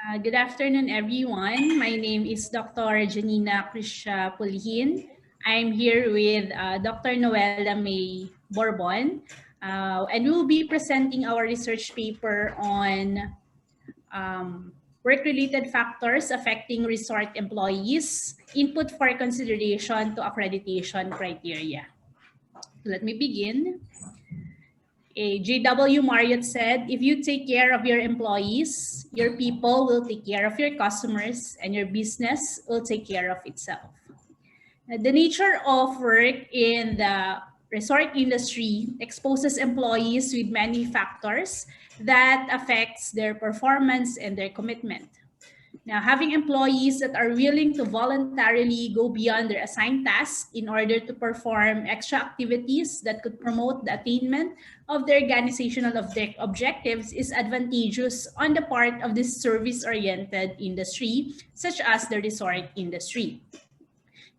Good afternoon, everyone. My name is Dr. Jeninah Christia Pulhin. I'm here with Dr. Noella May Borbon, and we'll be presenting our research paper on work-related factors affecting resort employees, input for consideration to accreditation criteria. Let me begin. J.W. Marriott said, if you take care of your employees, your people will take care of your customers and your business will take care of itself. The nature of work in the resort industry exposes employees with many factors that affects their performance and their commitment. Now, having employees that are willing to voluntarily go beyond their assigned tasks in order to perform extra activities that could promote the attainment of their organizational objectives is advantageous on the part of this service-oriented industry, such as the resort industry.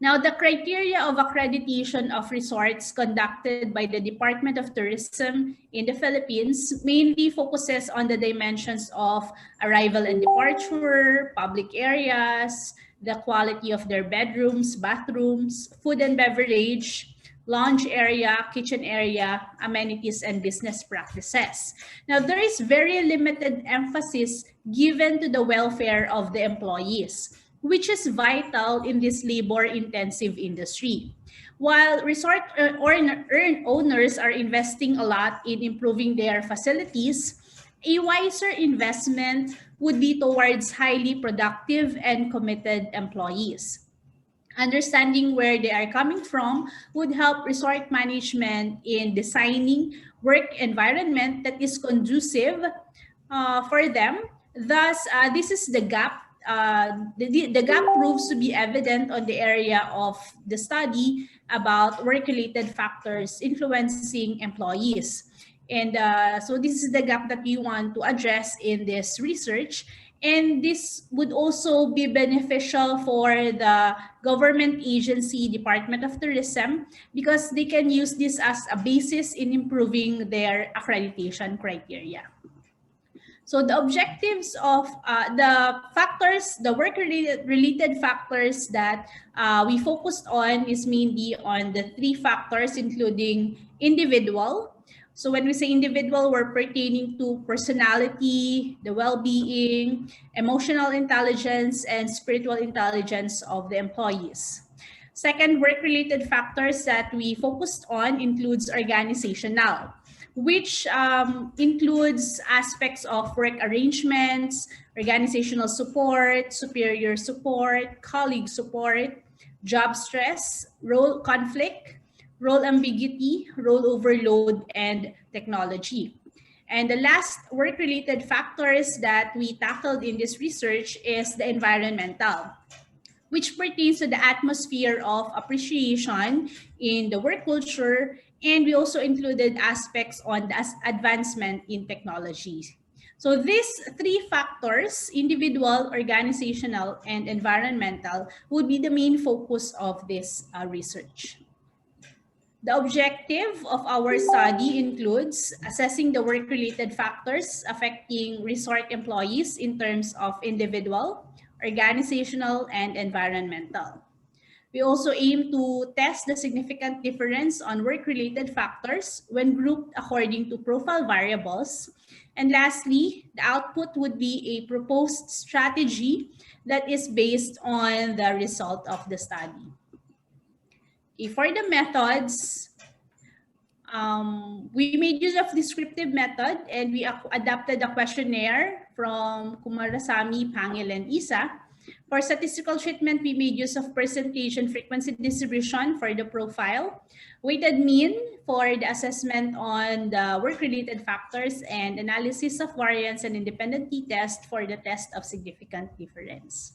Now, the criteria of accreditation of resorts conducted by the Department of Tourism in the Philippines mainly focuses on the dimensions of arrival and departure, public areas, the quality of their bedrooms, bathrooms, food and beverage, lounge area, kitchen area, amenities, and business practices. Now, there is very limited emphasis given to the welfare of the employees, which is vital in this labor-intensive industry. While resort owners are investing a lot in improving their facilities, a wiser investment would be towards highly productive and committed employees. Understanding where they are coming from would help resort management in designing work environment that is conducive for them. Thus, this is the gap. The gap proves to be evident on the area of the study about work-related factors influencing employees. And so this is the gap that we want to address in this research. And this would also be beneficial for the government agency, Department of Tourism, because they can use this as a basis in improving their accreditation criteria. So the objectives of the factors, the work-related factors that we focused on is mainly on the three factors, including individual. So when we say individual, we're pertaining to personality, the well-being, emotional intelligence, and spiritual intelligence of the employees. Second, work-related factors that we focused on includes organizational, which includes aspects of work arrangements, organizational support, superior support, colleague support, job stress, role conflict, role ambiguity, role overload, and technology. And the last work-related factors that we tackled in this research is the environmental, which pertains to the atmosphere of appreciation in the work culture, and we also included aspects on the advancement in technology. So these three factors, individual, organizational, and environmental, would be the main focus of this research. The objective of our study includes assessing the work-related factors affecting resort employees in terms of individual, organizational, and environmental. We also aim to test the significant difference on work-related factors when grouped according to profile variables. And lastly, the output would be a proposed strategy that is based on the result of the study. For the methods, we made use of descriptive method and we adapted a questionnaire from Kumarasamy, Pangil, and Isa. For statistical treatment, we made use of percentage and frequency distribution for the profile, weighted mean for the assessment on the work-related factors, and analysis of variance and independent t-test for the test of significant difference.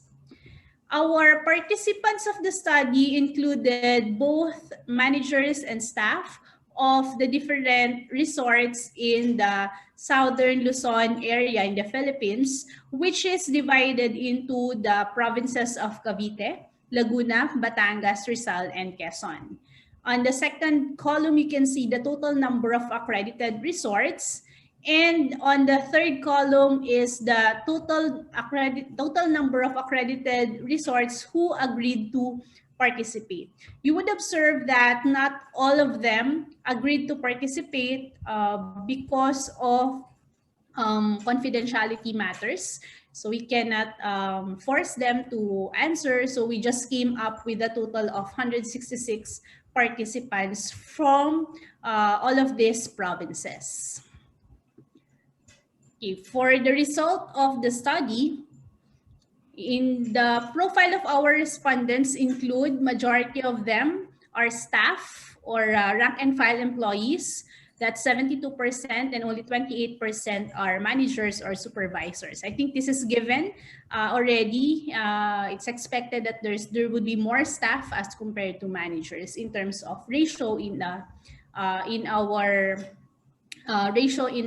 Our participants of the study included both managers and staff of the different resorts in the southern Luzon area in the Philippines, which is divided into the provinces of Cavite, Laguna, Batangas, Rizal, and Quezon. On the second column, you can see the total number of accredited resorts. And on the third column is the total number of accredited resorts who agreed to participate. You would observe that not all of them agreed to participate because of confidentiality matters. So we cannot force them to answer. So we just came up with a total of 166 participants from all of these provinces. Okay, for the result of the study, in the profile of our respondents include majority of them are staff or rank and file employees. That's 72%, and only 28% are managers or supervisors. I think this is given already. It's expected that there would be more staff as compared to managers in terms of ratio in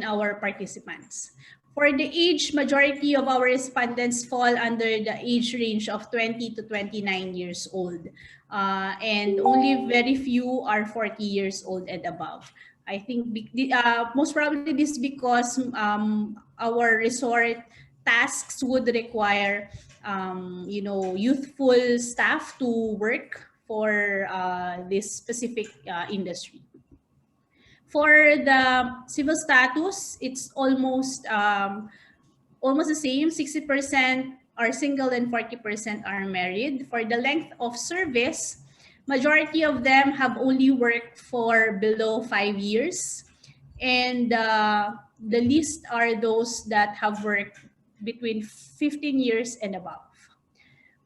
our participants. For the age, majority of our respondents fall under the age range of 20 to 29 years old. And only very few are 40 years old and above. I think most probably this is because our resort tasks would require youthful staff to work for this specific industry. For the civil status, it's almost the same. 60% are single and 40% are married. For the length of service, majority of them have only worked for below 5 years. And the least are those that have worked between 15 years and above.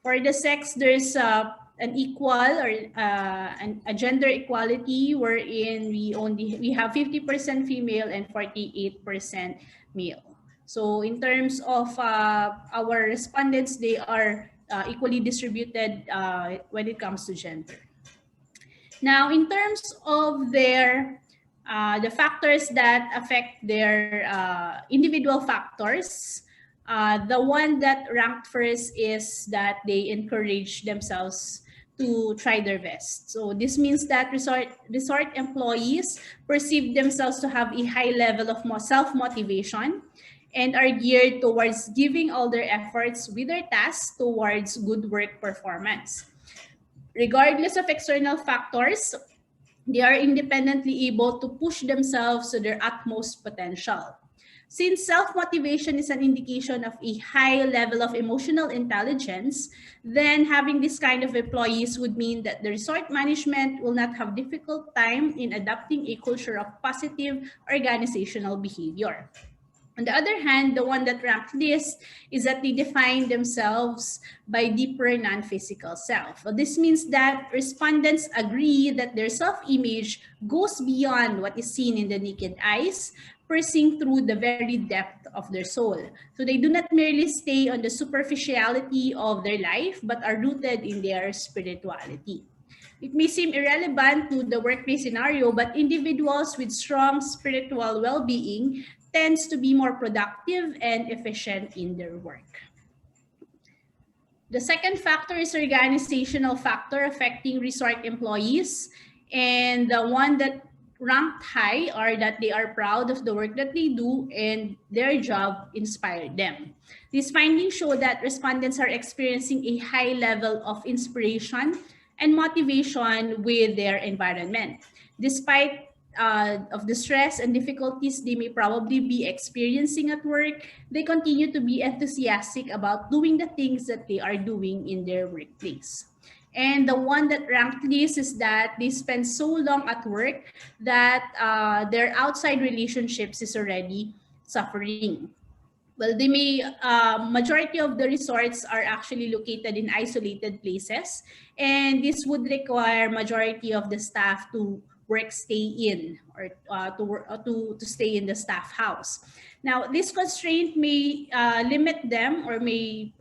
For the sex, there's an equal or a gender equality wherein we have 50% female and 48% male. So in terms of our respondents, they are equally distributed when it comes to gender. Now, in terms of the factors that affect their individual factors, the one that ranked first is that they encourage themselves to try their best. So this means that resort employees perceive themselves to have a high level of self-motivation and are geared towards giving all their efforts with their tasks towards good work performance. Regardless of external factors, they are independently able to push themselves to their utmost potential. Since self-motivation is an indication of a high level of emotional intelligence, then having this kind of employees would mean that the resort management will not have difficult time in adopting a culture of positive organizational behavior. On the other hand, the one that ranked least is that they define themselves by deeper non-physical self. Well, this means that respondents agree that their self-image goes beyond what is seen in the naked eyes, piercing through the very depth of their soul. So they do not merely stay on the superficiality of their life, but are rooted in their spirituality. It may seem irrelevant to the workplace scenario, but individuals with strong spiritual well-being tends to be more productive and efficient in their work. The second factor is organizational factor affecting resort employees. And the one that ranked high are that they are proud of the work that they do and their job inspired them. These findings show that respondents are experiencing a high level of inspiration and motivation with their environment. Despite of the stress and difficulties they may probably be experiencing at work, they continue to be enthusiastic about doing the things that they are doing in their workplace. And the one that ranked least is that they spend so long at work that their outside relationships is already suffering. Well, they may, majority of the resorts are actually located in isolated places, and this would require majority of the staff to stay in or to stay in the staff house. Now, this constraint may limit them or may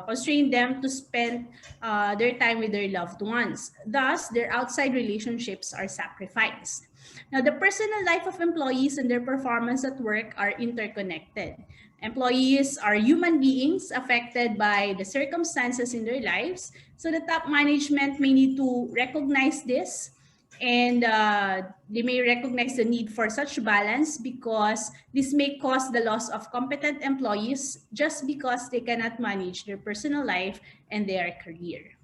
constrain them to spend their time with their loved ones. Thus, their outside relationships are sacrificed. Now, the personal life of employees and their performance at work are interconnected. Employees are human beings affected by the circumstances in their lives, so the top management may need to recognize this And they may recognize the need for such balance because this may cause the loss of competent employees just because they cannot manage their personal life and their career.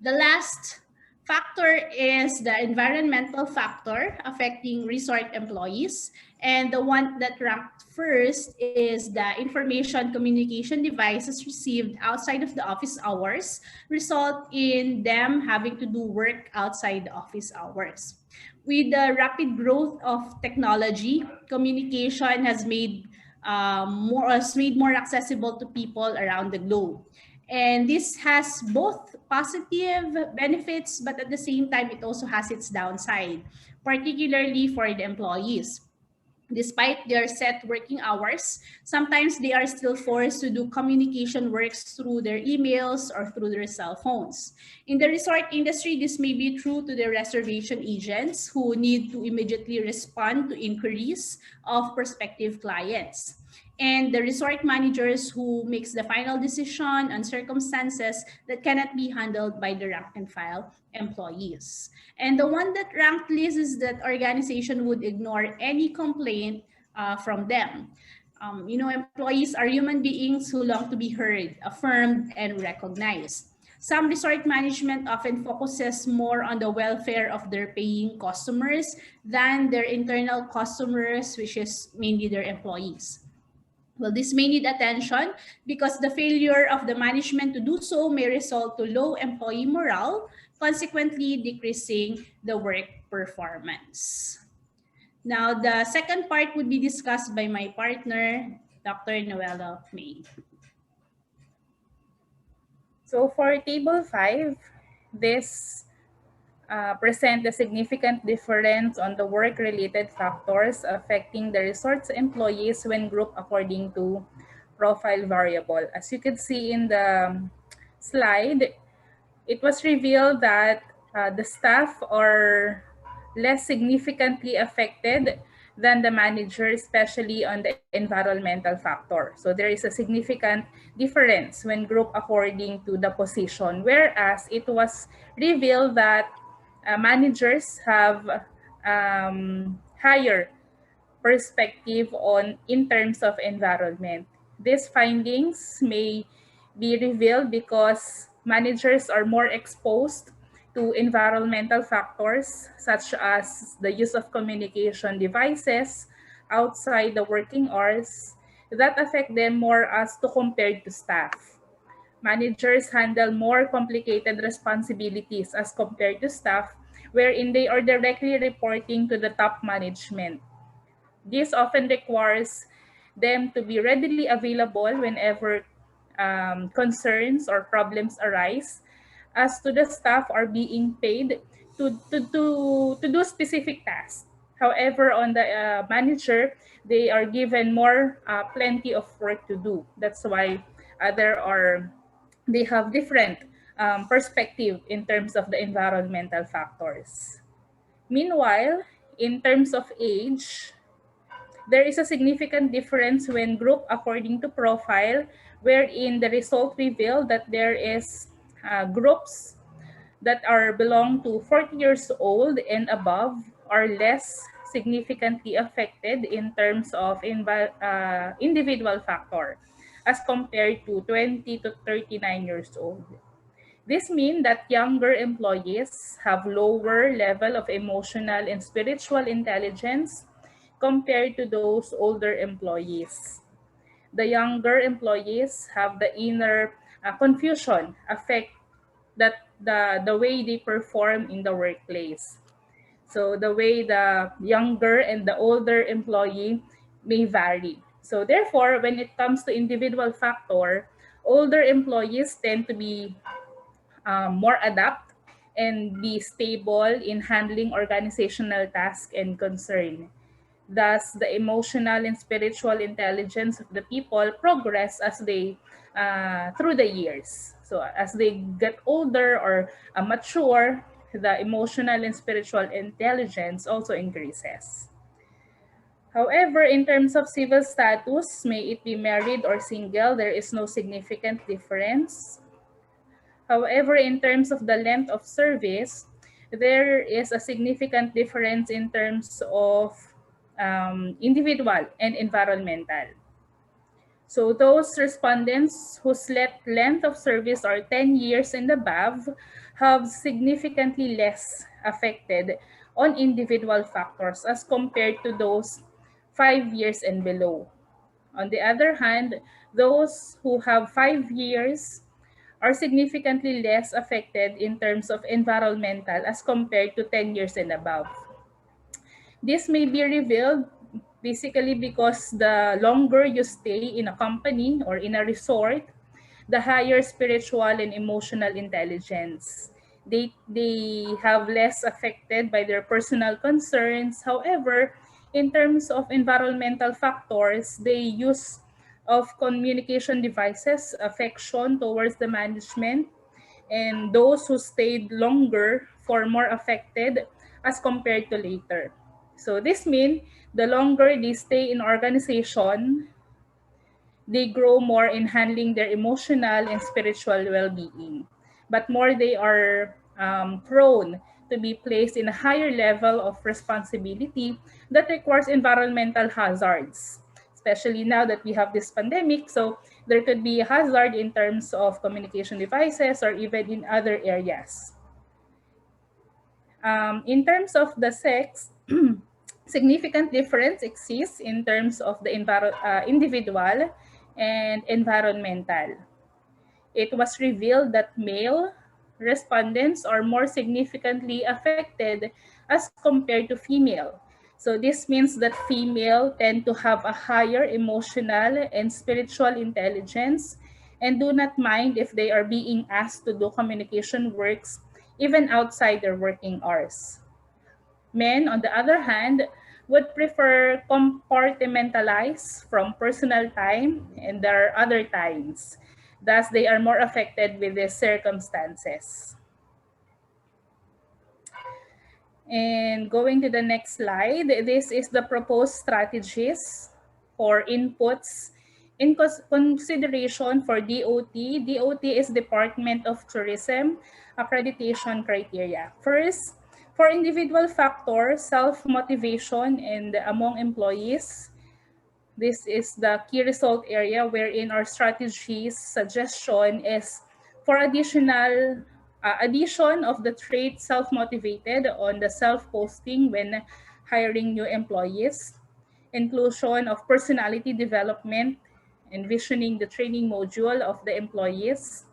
The last factor is the environmental factor affecting resort employees. And the one that ranked first is the information communication devices received outside of the office hours result in them having to do work outside the office hours. With the rapid growth of technology, communication has made more accessible to people around the globe. And this has both positive benefits, but at the same time, it also has its downside, particularly for the employees. Despite their set working hours, sometimes they are still forced to do communication works through their emails or through their cell phones. In the resort industry, this may be true to the reservation agents who need to immediately respond to inquiries of prospective clients, and the resort managers who makes the final decision on circumstances that cannot be handled by the rank and file employees. And the one that ranked least is that organization would ignore any complaint from them. Employees are human beings who long to be heard, affirmed, and recognized. Some resort management often focuses more on the welfare of their paying customers than their internal customers, which is mainly their employees. Well, this may need attention because the failure of the management to do so may result to low employee morale, consequently decreasing the work performance. Now, the second part would be discussed by my partner, Dr. Noella May. So for Table 5, this present the significant difference on the work-related factors affecting the resort's employees when grouped according to profile variable. As you can see in the slide, it was revealed that the staff are less significantly affected than the manager, especially on the environmental factor. So there is a significant difference when grouped according to the position, whereas it was revealed that managers have higher perspective on in terms of environment. These findings may be revealed because managers are more exposed to environmental factors such as the use of communication devices outside the working hours that affect them more as to compared to staff. Managers handle more complicated responsibilities as compared to staff, wherein they are directly reporting to the top management. This often requires them to be readily available whenever concerns or problems arise, as to the staff are being paid to do specific tasks. However, on the manager, they are given more plenty of work to do. That's why they have different perspective in terms of the environmental factors. Meanwhile, in terms of age, there is a significant difference when grouped according to profile, wherein the result revealed that there is groups that are belong to 40 years old and above are less significantly affected in terms of individual factor as compared to 20 to 39 years old. This means that younger employees have lower level of emotional and spiritual intelligence compared to those older employees. The younger employees have the inner confusion affect that the way they perform in the workplace. So the way the younger and the older employee may vary. So therefore, when it comes to individual factor, older employees tend to be more adapt and be stable in handling organizational tasks and concern. Thus, the emotional and spiritual intelligence of the people progress as they through the years. So as they get older or mature, the emotional and spiritual intelligence also increases. However, in terms of civil status, may it be married or single, there is no significant difference. However, in terms of the length of service, there is a significant difference in terms of individual and environmental. So those respondents whose length of service are 10 years and above have significantly less affected on individual factors as compared to those 5 years and below. On the other hand, those who have 5 years are significantly less affected in terms of environmental as compared to 10 years and above. This may be revealed basically because the longer you stay in a company or in a resort, the higher spiritual and emotional intelligence. They have less affected by their personal concerns. However, in terms of environmental factors, they use of communication devices, affection towards the management, and those who stayed longer for more affected as compared to later. So this means the longer they stay in organization, they grow more in handling their emotional and spiritual well-being. But more they are prone to be placed in a higher level of responsibility that requires environmental hazards, especially now that we have this pandemic. So there could be a hazard in terms of communication devices or even in other areas. In terms of the sex, significant difference exists in terms of the individual and environmental. It was revealed that male respondents are more significantly affected as compared to female. So this means that female tend to have a higher emotional and spiritual intelligence and do not mind if they are being asked to do communication works even outside their working hours. Men, on the other hand, would prefer compartmentalize from personal time and their other times. Thus, they are more affected with the circumstances. And going to the next slide, this is the proposed strategies for inputs in consideration for DOT. DOT is Department of Tourism accreditation criteria. First, for individual factors, self-motivation and among employees, this is the key result area wherein our strategies suggestion is for addition of the trait self-motivated on the self-posting when hiring new employees, inclusion of personality development, envisioning the training module of the employees,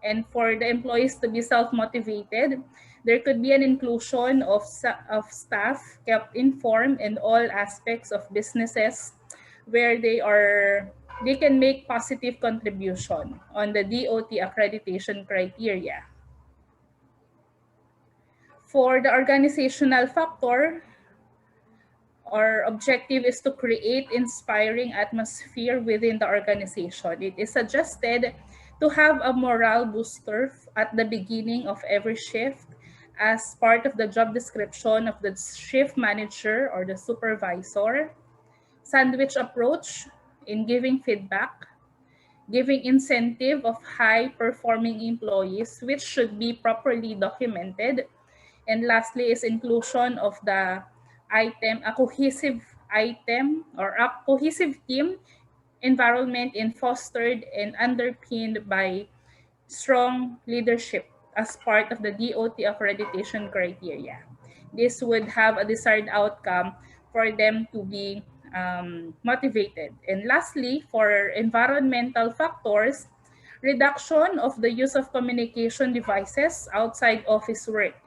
and for the employees to be self-motivated, there could be an inclusion of staff kept informed in all aspects of businesses where they can make positive contribution on the DOT accreditation criteria. For the organizational factor, our objective is to create inspiring atmosphere within the organization. It is suggested to have a morale booster at the beginning of every shift as part of the job description of the shift manager or the supervisor. Sandwich approach in giving feedback, giving incentive of high-performing employees, which should be properly documented. And lastly is inclusion of the a cohesive item or a cohesive team environment and fostered and underpinned by strong leadership as part of the DOT accreditation criteria. This would have a desired outcome for them to be motivated. And lastly, for environmental factors, reduction of the use of communication devices outside office work,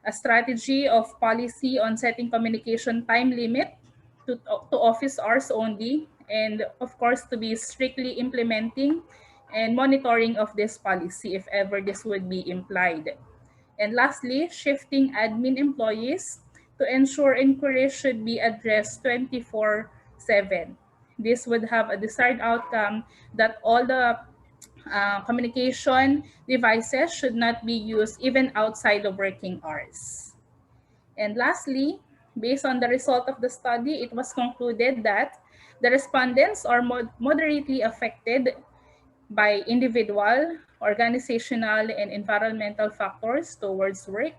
a strategy of policy on setting communication time limit to office hours only, and of course to be strictly implementing and monitoring of this policy if ever this would be implied. And lastly, shifting admin employees to ensure inquiries should be addressed 24/7. This would have a desired outcome that all the communication devices should not be used even outside of working hours. And lastly, based on the result of the study, it was concluded that the respondents are moderately affected by individual organizational and environmental factors towards work,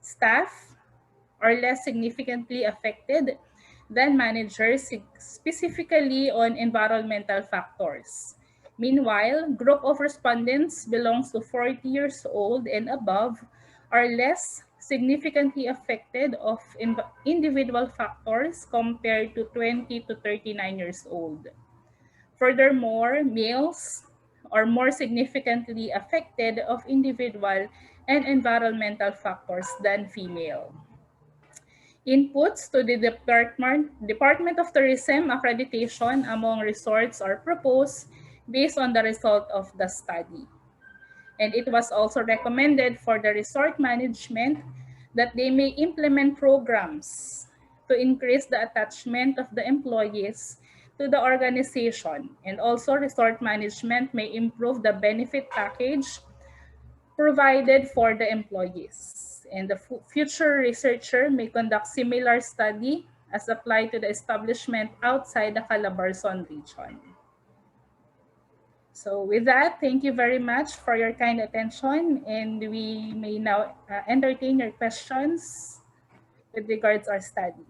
staff are less significantly affected than managers, specifically on environmental factors. Meanwhile, group of respondents belongs to 40 years old and above are less significantly affected of individual factors compared to 20 to 39 years old. Furthermore, males are more significantly affected of individual and environmental factors than female. Inputs to the Department of Tourism accreditation among resorts are proposed based on the result of the study. And it was also recommended for the resort management that they may implement programs to increase the attachment of the employees to the organization. And also resort management may improve the benefit package provided for the employees. And the future researcher may conduct similar study as applied to the establishment outside the Calabarzon region. So with that, thank you very much for your kind attention, and we may now entertain your questions with regards our study.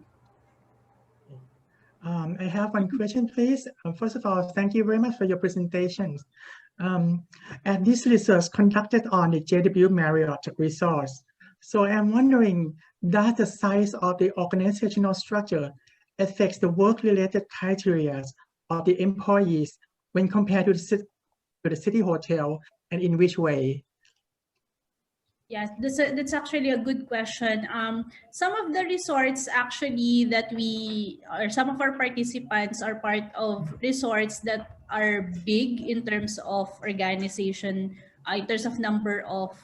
I have one question, please. First of all, thank you very much for your presentations. And this research conducted on the JW Marriott resorts. So I'm wondering, does the size of the organizational structure affects the work-related criteria of the employees when compared to the city hotel, and in which way? Yes, that's actually a good question. Some of the resorts actually that some of our participants are part of resorts that are big in terms of organization, in terms of number of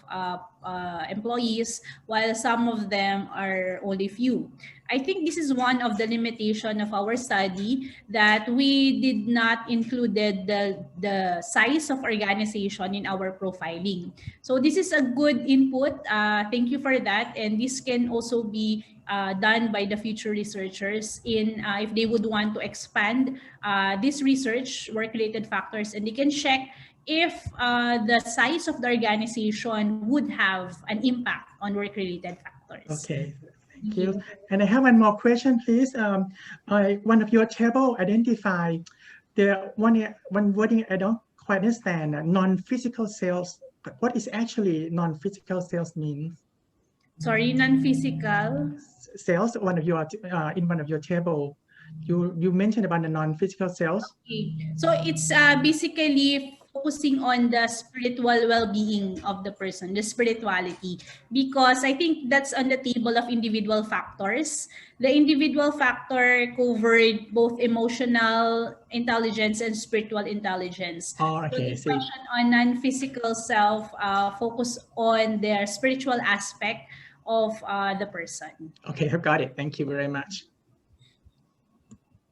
employees, while some of them are only few. I think this is one of the limitation of our study, that we did not included the size of organization in our profiling. So this is a good input. Thank you for that. And this can also be done by the future researchers in if they would want to expand this research, work-related factors, and they can check if the size of the organization would have an impact on work-related factors. Okay, thank you. And I have one more question, please. One of your table identify the one wording I don't quite understand, non-physical sales. What is actually non-physical sales means? Sorry, non-physical sales. In one of your table, you mentioned about the non-physical sales. Okay, so it's basically focusing on the spiritual well-being of the person, the spirituality, because I think that's on the table of individual factors. The individual factor covered both emotional intelligence and spiritual intelligence. Oh, okay. So the question on non-physical self focus on their spiritual aspect of the person. Okay, I've got it. Thank you very much.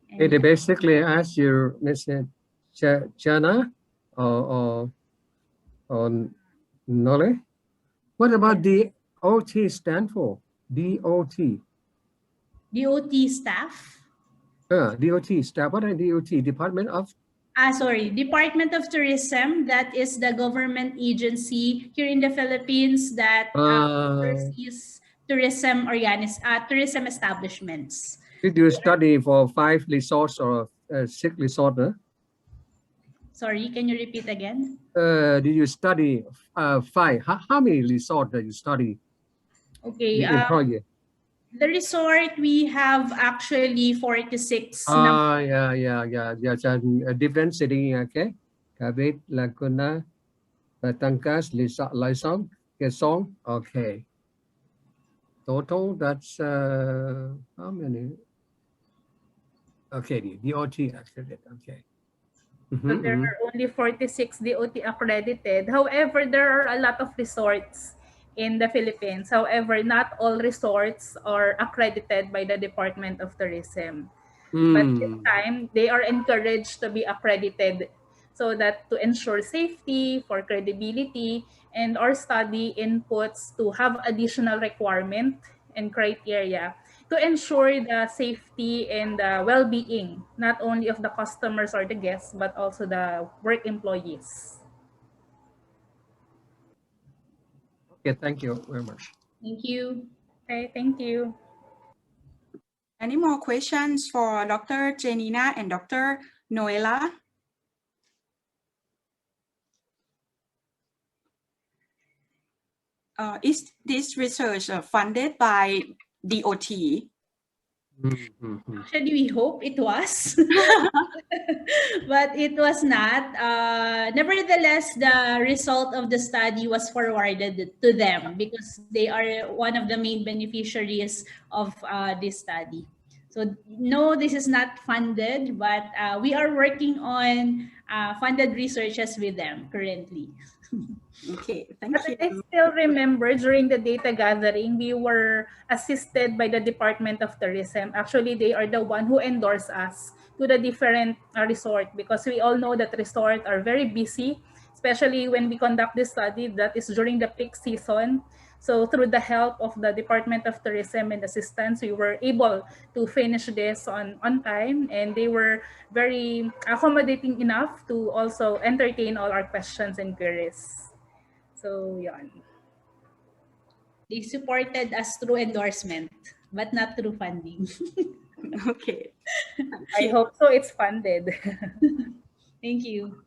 It basically asks you, Mr. Jeninah or Nole, what about the OT stand for? DOT. DOT staff? DOT staff. What are DOT? Department of? Department of Tourism. That is the government agency here in the Philippines that oversees tourism establishments. Did you study for 5 resorts or 6 resorts? Sorry, can you repeat again? Did you study 5? How many resorts did you study? Okay. The resort, we have actually 46. Yeah. Different city, okay? Cavite, Laguna, Batangas, Luzon, Quezon, okay. Total, that's how many? Okay, the DOT accredited, okay. So there are only 46 DOT accredited. However, there are a lot of resorts in the Philippines. However, not all resorts are accredited by the Department of Tourism. But this time, they are encouraged to be accredited so that to ensure safety, for credibility, and our study inputs to have additional requirement and criteria to ensure the safety and the well-being, not only of the customers or the guests, but also the work employees. Okay, thank you very much. Thank you. Okay, thank you. Any more questions for Dr. Jeninah and Dr. Noella? Is this research funded by DOT? Actually, we hope it was, but it was not. Nevertheless, the result of the study was forwarded to them because they are one of the main beneficiaries of this study. So no, this is not funded, but we are working on funded researches with them currently. Okay, thank But you. I still remember during the data gathering, we were assisted by the Department of Tourism. Actually, they are the one who endorsed us to the different resort because we all know that resorts are very busy, especially when we conduct this study that is during the peak season. So through the help of the Department of Tourism and assistance, we were able to finish this on time, and they were very accommodating enough to also entertain all our questions and queries. So, yan. They supported us through endorsement, but not through funding. Okay. I hope so it's funded. Thank you.